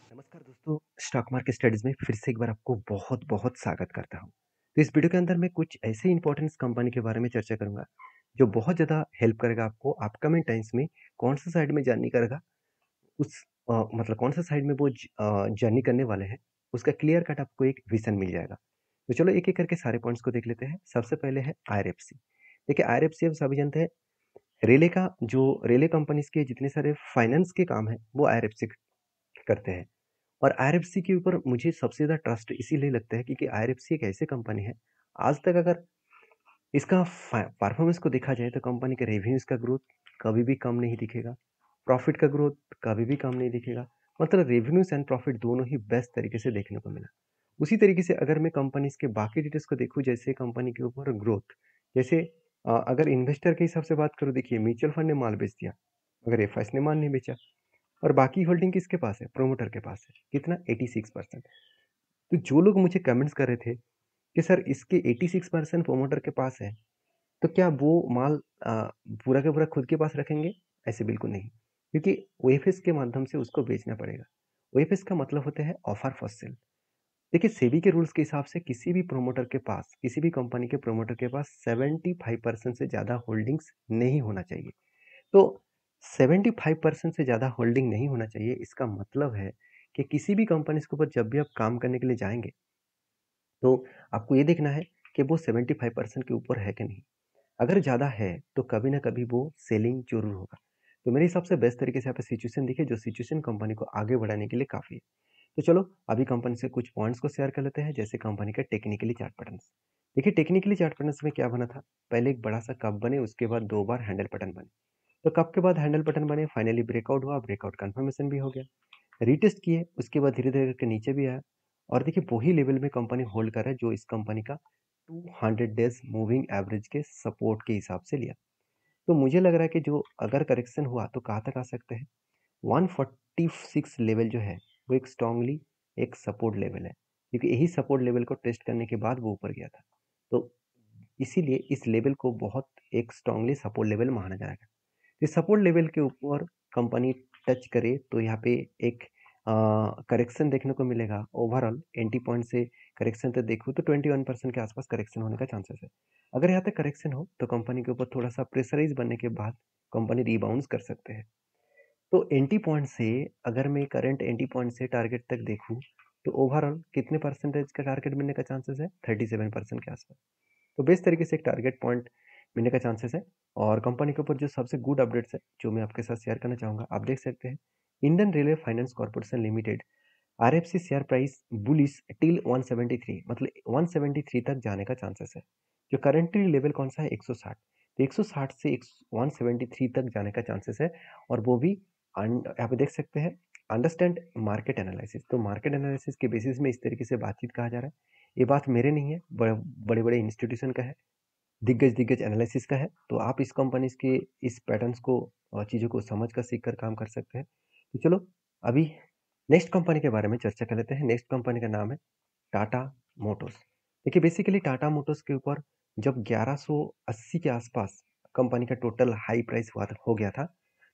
नमस्कार दोस्तों, stock market studies में फिर से एक बार आपको बहुत-बहुत स्वागत करता हूँ। तो इस वीडियो के अंदर मैं कुछ ऐसे इंपॉर्टेंट कंपनी के बारे में चर्चा करूँगा, जो बहुत ज़्यादा हेल्प करेगा आपको अपकमिंग टाइम्स में कौन-सा साइड में जर्नी करेगा, मतलब कौन-सा साइड में वो जर्नी करने वाले हैं, उसका क्लियर कट आपको एक विज़न मिल जाएगा। तो चलो एक-एक करके सारे पॉइंट्स को देख लेते हैं। सबसे पहले है आईआरएफसी। देखिए आईआरएफसी हम सभी जानते हैं, रेलवे कंपनीज़ के जितने सारे फाइनेंस के काम हैं, वो आईआरएफसी करते हैं। और आईआरएफसी के ऊपर मुझे सबसे ज़्यादा ट्रस्ट इसीलिए लगता है क्योंकि आईआरएफसी एक ऐसी कंपनी है, आज तक अगर इसका परफॉर्मेंस को देखा जाए तो कंपनी के रेवेन्यूज़ का ग्रोथ कभी भी कम नहीं दिखेगा, प्रॉफिट का ग्रोथ कभी भी कम नहीं दिखेगा। मतलब रेवेन्यूज़ एंड प्रॉफिट दोनों ही बेस्ट तरीके से देखने को मिला। उसी तरीके से अगर मैं कंपनीज़ के बाकी डिटेल्स को देखूँ, जैसे कंपनी के ऊपर ग्रोथ, जैसे अगर इन्वेस्टर के हिसाब से बात करूँ, देखिए म्यूचुअल फंड ने माल बेच दिया, मगर एफआईआई ने माल नहीं बेचा। और बाकी होल्डिंग किसके पास है? प्रोमोटर के पास है। कितना? 86%। तो जो लोग मुझे कमेंट्स कर रहे थे कि सर इसके 86% प्रोमोटर के पास है, तो क्या वो माल पूरा का पूरा खुद के पास रखेंगे? ऐसे बिल्कुल नहीं, क्योंकि ओएफएस के माध्यम से उसको बेचना पड़ेगा। ओएफएस का मतलब होता है ऑफर फॉर सेल। देखिए सेबी के रूल्स के हिसाब से किसी भी प्रोमोटर के पास, किसी भी कंपनी के प्रोमोटर के पास 75% से ज़्यादा होल्डिंग्स नहीं होना चाहिए। तो 75% से ज़्यादा होल्डिंग नहीं होना चाहिए, इसका मतलब है कि किसी भी कंपनीज़ के ऊपर जब भी आप काम करने के लिए जाएँगे, तो आपको ये देखना है कि वो 75% के ऊपर है कि नहीं। अगर ज़्यादा है, तो कभी न कभी वो सेलिंग ज़रूर होगा। तो मेरे हिसाब से बेस्ट तरीके से यहाँ पे सिचुएशन देखिए, जो सिचुएशन कंपनी को आगे बढ़ाने के लिए काफ़ी है। तो चलो अभी कंपनी से कुछ पॉइंट्स को शेयर कर लेते हैं, जैसे कंपनी का टेक्निकली चार्ट पैटर्न्स। देखिए टेक्निकली चार्ट पैटर्न्स में क्या बना था, पहले एक बड़ा सा कप बने, उसके बाद 2 बार हैंडल पैटर्न बने। तो कप के बाद हैंडल पैटर्न बने, फाइनली ब्रेकआउट हुआ, ब्रेकआउट कंफर्मेशन भी हो गया। रीटेस्ट किए, उसके बाद धीरे-धीरे करके नीचे भी आया और देखिए वही लेवल में कंपनी होल्ड कर रहा है, जो इस कंपनी का 200 डेज़ मूविंग एवरेज के सपोर्ट के हिसाब से लिया। तो मुझे लग रहा है कि जो अगर करेक्शन हुआ तो कहाँ तक आ सकते हैं? 146 लेवल जो है, वो एक स्ट्रांगली एक सपोर्ट लेवल है, क्योंकि यही सपोर्ट लेवल को टेस्ट करने के बाद वो ऊपर गया था। तो इसीलिए इस लेवल को बहुत एक स्ट्रांगली सपोर्ट लेवल माना जाएगा। इस सपोर्ट लेवल के ऊपर कंपनी टच करे तो यहाँ पे एक करेक्शन देखने को मिलेगा। ओवरऑल एंट्री पॉइंट से करेक्शन तक देखूँ तो 21% के आसपास करेक्शन होने का चांसेस है। अगर यहाँ तक करेक्शन हो तो कंपनी के ऊपर थोड़ा सा प्रेशराइज बनने के बाद कंपनी रिबाउंस कर सकते हैं। तो एंट्री पॉइंट से अगर मैं करंट एंट्री पॉइंट से टारगेट तक देखूँ, तो ओवरऑल कितने परसेंटेज का टारगेट मिलने का चांसेस है? 37% के आसपास। तो बेस्ट तरीके से एक टारगेट पॉइंट मिलने का चांसेस है। और कंपनी के ऊपर जो सबसे गुड अपडेट्स है, जो मैं आपके साथ शेयर करना चाहूँगा, आप देख सकते हैं। Indian railway finance corporation limited RFC share price bullish till 173, मतलब 173 तक जाने का चांसेस है। जो करंटली लेवल कौन सा है? 160। तो 160 से 173 तक जाने का चांसेस है। और वो भी यहाँ पे देख सकते हैं, अंडरस्टैंड मार्केट एनालिसिस। तो मार्केट एनालिसिस के बेसिस में इस तरीके से बातचीत कहा जा रहा है। ये बात मेरे नहीं है, बड़े बड़े इंस्टीट्यूशन का है, दिग्गज दिग्गज एनालिसिस का है। तो आप इस कंपनीज के इस पैटर्न्स को और चीज़ों को समझ कर सीख कर काम कर सकते हैं। तो चलो अभी नेक्स्ट कंपनी के बारे में चर्चा कर लेते हैं। नेक्स्ट कंपनी का नाम है टाटा मोटर्स। देखिए बेसिकली टाटा मोटर्स के ऊपर जब 1180 के आसपास कंपनी का टोटल हाई प्राइस हो गया था,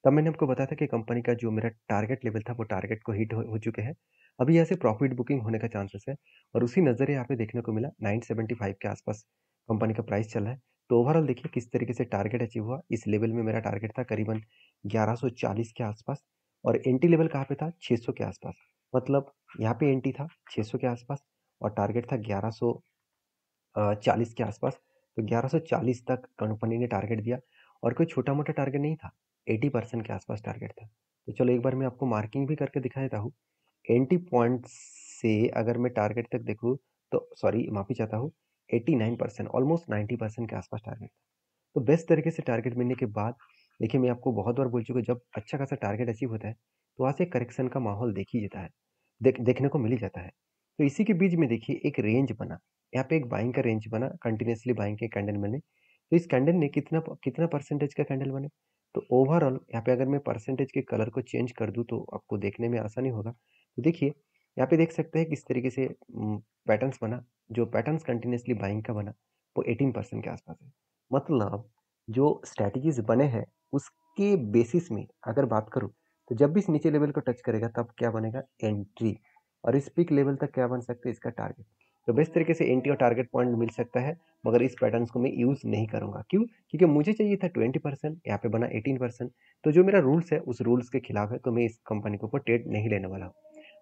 तब मैंने आपको बताया था कि कंपनी का जो मेरा टारगेट लेवल था, वो टारगेट को हिट हो चुके हैं। अभी यहाँ से प्रॉफिट बुकिंग होने का चांसेस है। और उसी नज़रिए यहाँ पे देखने को मिला 975 के आसपास कंपनी का प्राइस चल रहा है। तो ओवरऑल देखिए किस तरीके से टारगेट अचीव हुआ। इस लेवल में मेरा टारगेट था करीबन 1140 के आसपास, और एंट्री लेवल कहाँ पे था? 600 के आसपास। मतलब यहाँ पे एंट्री था 600 के आसपास और टारगेट था 1140 के आसपास। तो 1140 तक कंपनी ने टारगेट दिया और कोई छोटा-मोटा टारगेट नहीं था, 80% के आसपास टारगेट था। तो चलो एक बार मैं आपको मार्किंग भी करके दिखा देता हूँ। एंट्री पॉइंट से अगर मैं टारगेट तक देखूँ, तो सॉरी माफ़ी चाहता हूँ, 89%, ऑलमोस्ट 90% के आसपास टारगेट था। तो बेस्ट तरीके से टारगेट मिलने के बाद देखिए, मैं आपको बहुत बार बोल चुका हूँ, जब अच्छा खासा टारगेट अचीव होता है तो वहाँ से करेक्शन का माहौल देख ही जाता है, देखने को मिल ही जाता है। तो इसी के बीच में देखिए एक रेंज बना, यहाँ पे एक बाइंग का रेंज बना, कंटिन्यूअसली बाइंग के कैंडल बने। तो इस कैंडल ने कितना कितना परसेंटेज का कैंडल बने, तो ओवरऑल यहाँ पे अगर मैं परसेंटेज के कलर को चेंज कर दूँ तो आपको देखने में आसानी होगा। तो देखिए यहाँ पे देख सकते हैं किस तरीके से पैटर्न्स बना। जो पैटर्न्स कंटिन्यूअसली बाइंग का बना, वो 18% के आसपास है। मतलब जो स्ट्रैटेजीज बने हैं, उसके बेसिस में अगर बात करूँ, तो जब भी इस नीचे लेवल को टच करेगा तब क्या बनेगा? एंट्री। और इस पीक लेवल तक क्या बन सकता है? इसका टारगेट। तो बेस्ट तरीके से एंट्री और टारगेट पॉइंट मिल सकता है, मगर इस पैटर्न्स को मैं यूज़ नहीं करूँगा। क्यों? क्योंकि मुझे चाहिए था 20%, यहाँ पे बना 18%। तो जो मेरा रूल्स है उस रूल्स के खिलाफ है, तो मैं इस कंपनी के ऊपर ट्रेड नहीं लेने वाला हूँ।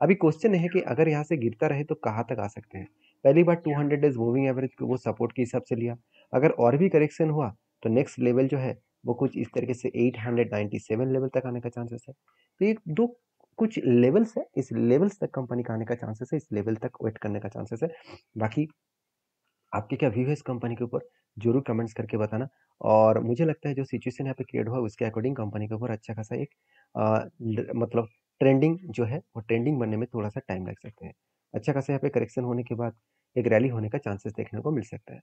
अभी क्वेश्चन है कि अगर यहाँ से गिरता रहे तो कहाँ तक आ सकते हैं? पहली बात, 200 डेज मूविंग एवरेज को वो सपोर्ट के हिसाब से लिया। अगर और भी करेक्शन हुआ तो नेक्स्ट लेवल जो है वो कुछ इस तरीके से 897 लेवल तक आने का चांसेस है। तो ये दो कुछ लेवल्स है, इस लेवल्स तक कंपनी का आने का चांसेस है, इस लेवल तक वेट करने का चांसेस है। बाकी आपके क्या व्यू है इस कंपनी के ऊपर, जरूर कमेंट्स करके बताना। और मुझे लगता है जो सिचुएशन यहाँ पे क्रिएट हुआ उसके अकॉर्डिंग कंपनी के ऊपर अच्छा खासा एक मतलब ट्रेंडिंग जो है वो ट्रेंडिंग बनने में थोड़ा सा टाइम लग सकता है। अच्छा खासा यहाँ पे करेक्शन होने के बाद एक रैली होने का चांसेस देखने को मिल सकता है।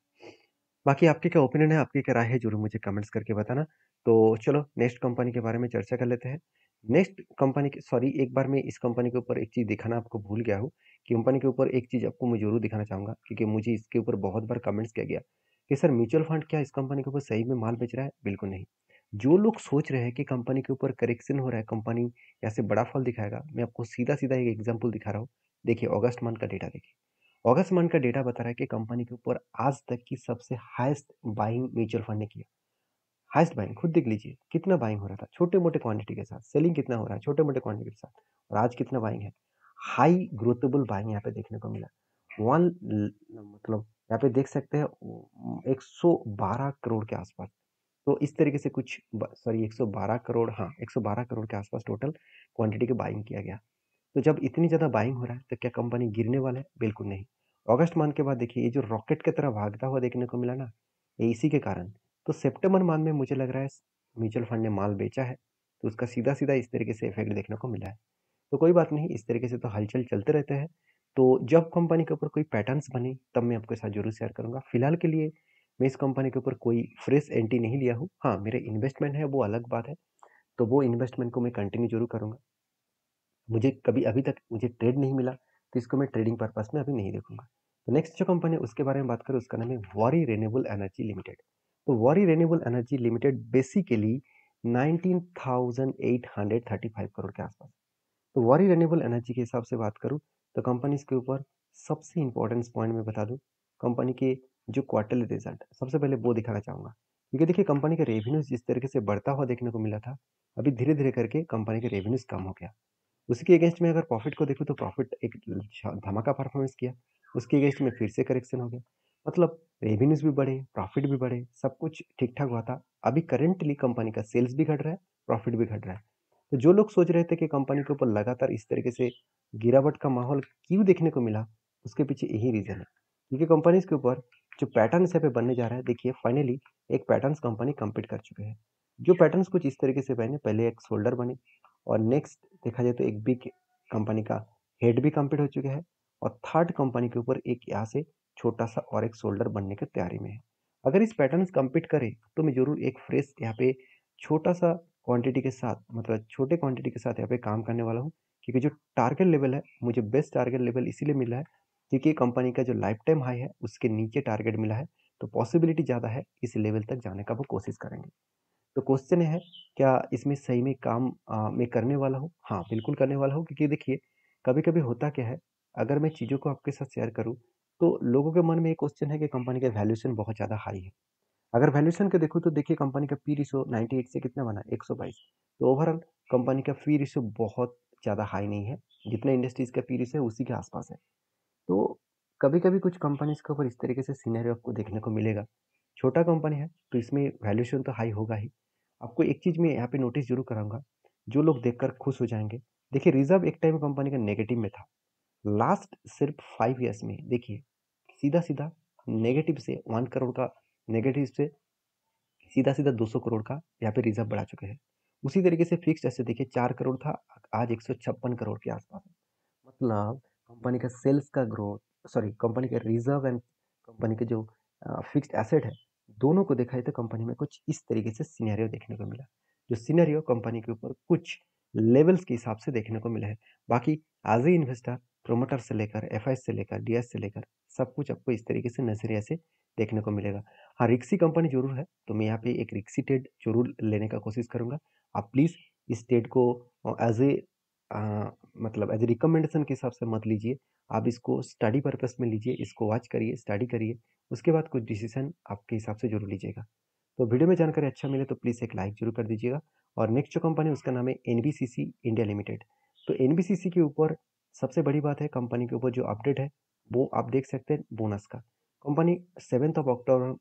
बाकी आपकी क्या ओपिनियन है, आपकी क्या राय है, ज़रूर मुझे कमेंट्स करके बताना। तो चलो नेक्स्ट कंपनी के बारे में चर्चा कर लेते हैं। नेक्स्ट कंपनी की सॉरी एक बार मैं इस कंपनी के ऊपर एक चीज़ दिखाना आपको भूल गया हूँ। कंपनी के ऊपर एक चीज़ आपको मैं ज़रूर दिखाना चाहूँगा, क्योंकि मुझे इसके ऊपर बहुत बार कमेंट्स किया गया कि सर म्यूचुअल फंड क्या इस कंपनी के ऊपर सही में माल बेच रहा है? बिल्कुल नहीं। जो लोग सोच रहे हैं कि कंपनी के ऊपर करेक्शन हो रहा है, कंपनी यहाँ से बड़ा फॉल दिखाएगा, मैं आपको सीधा-सीधा एक एग्ज़ाम्पल दिखा रहा हूँ। देखिए अगस्त मंथ का डेटा देखिए। अगस्त मंथ का डेटा बता रहा है कि कंपनी के ऊपर आज तक की सबसे हाईएस्ट बाइंग म्यूचुअल फंड ने किया। हाईएस्ट बाइंग खुद देख लीजिए कितना बाइंग हो रहा था छोटे-मोटे क्वांटिटी के साथ, सेलिंग कितना हो रहा है छोटे-मोटे क्वांटिटी के साथ, और आज कितना बाइंग है। हाई ग्रोथेबल बाइंग यहाँ पे देखने को मिला। वन मतलब यहाँ पे देख सकते हैं 112 करोड़ के आसपास। तो इस तरीके से कुछ सॉरी 112 करोड़, हाँ 112 करोड़ के आसपास टोटल क्वांटिटी के बाइंग किया गया। तो जब इतनी ज़्यादा बाइंग हो रहा है तो क्या कंपनी गिरने वाला है? बिल्कुल नहीं। अगस्त मंथ के बाद देखिए ये जो रॉकेट की तरह भागता हुआ देखने को मिला ना, ये इसी के कारण। तो सितंबर मंथ में मुझे लग रहा है म्यूचुअल फंड ने माल बेचा है, तो उसका सीधा-सीधा इस तरीके से इफ़ेक्ट देखने को मिला है। तो कोई बात नहीं, इस तरीके से तो हलचल चलते रहते हैं। तो जब कंपनी के ऊपर कोई पैटर्न्स बने तब मैं आपके साथ ज़रूर शेयर करूँगा। फिलहाल के लिए मैं इस कंपनी के ऊपर कोई फ्रेश एंट्री नहीं लिया हूँ। हाँ, मेरे इन्वेस्टमेंट है वो अलग बात है, तो वो इन्वेस्टमेंट को मैं कंटिन्यू ज़रूर करूँगा। मुझे कभी अभी तक मुझे ट्रेड नहीं मिला, तो इसको मैं ट्रेडिंग पर्पस में अभी नहीं देखूँगा। तो नेक्स्ट जो कंपनी है उसके बारे में बात करें, उसका नाम है वारी रिन्यूएबल एनर्जी लिमिटेड। तो वारी renewable energy limited basically 19,835 crore के आसपास। तो वारी रिन्यूएबल एनर्जी के हिसाब से बात करूँ तो कंपनीज के ऊपर सबसे इंपॉर्टेंट पॉइंट मैं बता दूँ, कंपनी के जो क्वार्टरली रिजल्ट सबसे पहले वो दिखाना चाहूँगा। क्योंकि देखिए कंपनी का रेवेन्यूज जिस तरीके से बढ़ता हुआ देखने को मिला था, अभी धीरे-धीरे करके कंपनी के रेवेन्यूज कम हो गया। उसी के अगेंस्ट में अगर प्रॉफिट को देखूँ तो प्रॉफिट एक धमाका परफॉर्मेंस किया। उसके अगेंस्ट में फिर से करेक्शन हो गया। मतलब रेवेन्यूज़ भी बढ़े, प्रॉफिट भी बढ़े, सब कुछ ठीक-ठाक हुआ था। अभी करंटली कंपनी का सेल्स भी घट रहा है, प्रॉफिट भी घट रहा है। तो जो लोग सोच रहे थे कि कंपनी के ऊपर लगातार इस तरीके से गिरावट का माहौल क्यों देखने को मिला, उसके पीछे यही रीज़न है। क्योंकि कंपनीज़ के ऊपर जो पैटर्न्स यहाँ पे बनने जा रहा है, देखिए फाइनली एक पैटर्न्स कंपनी कंप्लीट कर चुके हैं। जो पैटर्न्स कुछ इस तरीके से बने, पहले एक शोल्डर बने और नेक्स्ट देखा जाए तो एक बिग कंपनी का हेड भी कंप्लीट हो चुका है, और थर्ड कंपनी के ऊपर एक यहाँ से छोटा-सा और एक शोल्डर बनने की तैयारी में है। अगर इस पैटर्न्स कंप्लीट करे, तो मैं ज़रूर एक फ्रेश यहाँ पे छोटा-सा क्वांटिटी के साथ मतलब छोटे क्वांटिटी के साथ यहाँ पे काम करने वाला हूँ। क्योंकि जो टारगेट लेवल है, मुझे बेस्ट टारगेट लेवल इसीलिए मिला है क्योंकि कंपनी का जो लाइफ टाइम हाई है, उसके नीचे टारगेट मिला है, तो पॉसिबिलिटी ज़्यादा है इस लेवल तक जाने का वो कोशिश करेंगे। तो क्वेश्चन ये है, क्या इसमें सही में काम मैं करने वाला हूँ? हाँ, बिल्कुल करने वाला हूँ, क्योंकि देखिए, कभी-कभी होता क्या है, अगर मैं चीज़ों को आपके साथ शेयर करूँ, तो लोगों के मन में एक क्वेश्चन है कि कंपनी का वैल्यूएशन बहुत ज़्यादा हाई है। अगर वैल्यूएशन को देखूँ तो देखिए कंपनी का पी रेशियो 98 से कितना बना, 122। तो ओवरऑल कंपनी का पी रेशियो बहुत ज़्यादा हाई नहीं है, जितना इंडस्ट्रीज़ का पी रेशियो है उसी के आसपास है। तो कभी-कभी कुछ कंपनीज़ के ऊपर इस तरीके से सिनेरियो आपको देखने को मिलेगा। छोटा कंपनी है, तो इसमें वैल्यूएशन तो हाई होगा ही। आपको एक चीज़ मैं यहाँ पे नोटिस ज़रूर कराऊँगा, जो लोग देखकर खुश हो जाएँगे। देखिए रिज़र्व एक टाइम कंपनी का नेगेटिव में था। लास्ट सिर्फ 5 ईयर्स में देखिए, सीधा-सीधा नेगेटिव से 1 करोड़ का नेगेटिव से सीधा-सीधा 200 करोड़ का यहाँ पे रिज़र्व बढ़ा चुके हैं। उसी तरीके से फिक्स्ड एसेट देखिए 4 करोड़ था, आज 156 करोड़ के आसपास है। मतलब कंपनी का सेल्स का ग्रोथ सॉरी कंपनी का रिजर्व एंड कंपनी के जो फिक्स्ड एसेट है, दोनों को देखा जाए तो कंपनी में कुछ इस तरीके से सिनेरियो देखने को मिला, जो सिनेरियो कंपनी के ऊपर कुछ लेवल्स के हिसाब से देखने को मिला है। बाकी एज ए इन्वेस्टर, प्रोमोटर से लेकर एफआई से लेकर डीएस से लेकर सब कुछ आपको इस तरीके से नजरिए से देखने को मिलेगा। हाँ, रिक्सी कंपनी जरूर है, तो मैं यहाँ पे एक रिक्सी ट्रेड जरूर लेने का कोशिश करूंगा। आप प्लीज़ इस डेट को एज़ ए मतलब एज़ ए रिकमेंडेशन के हिसाब से मत लीजिए। आप इसको स्टडी पर्पज़ में लीजिए, इसको वॉच करिए, स्टडी करिए, उसके बाद कुछ डिसीज़न आपके हिसाब से ज़रूर लीजिएगा। तो वीडियो में जानकारी अच्छा मिले तो प्लीज़ एक लाइक ज़रूर कर दीजिएगा और नेक्स्ट जो कंपनी है उसका नाम है एनबीसीसी इंडिया लिमिटेड। तो एनबीसीसी के ऊपर सबसे बड़ी बात है कंपनी के ऊपर जो अपडेट है, वो आप देख सकते हैं बोनस का। कंपनी 7th ऑफ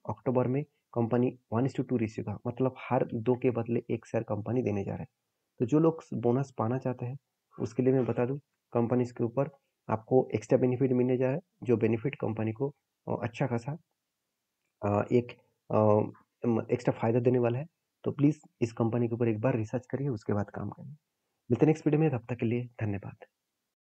अक्टूबर में कंपनी 1:2 रेशियो का मतलब हर 2 के बदले 1 शेयर कंपनी देने जा रहा है। तो जो लोग बोनस पाना चाहते हैं, उसके लिए मैं बता दूँ कंपनीज़ के ऊपर आपको एक्स्ट्रा बेनिफिट मिलने जा रहा है, जो बेनिफिट कंपनी को अच्छा खासा एक एक्स्ट्रा फ़ायदा देने वाला है। तो प्लीज़ इस कंपनी के ऊपर एक बार रिसर्च करिए, उसके बाद काम करिए। मिलते हैं नेक्स्ट वीडियो में, तब तक के लिए धन्यवाद।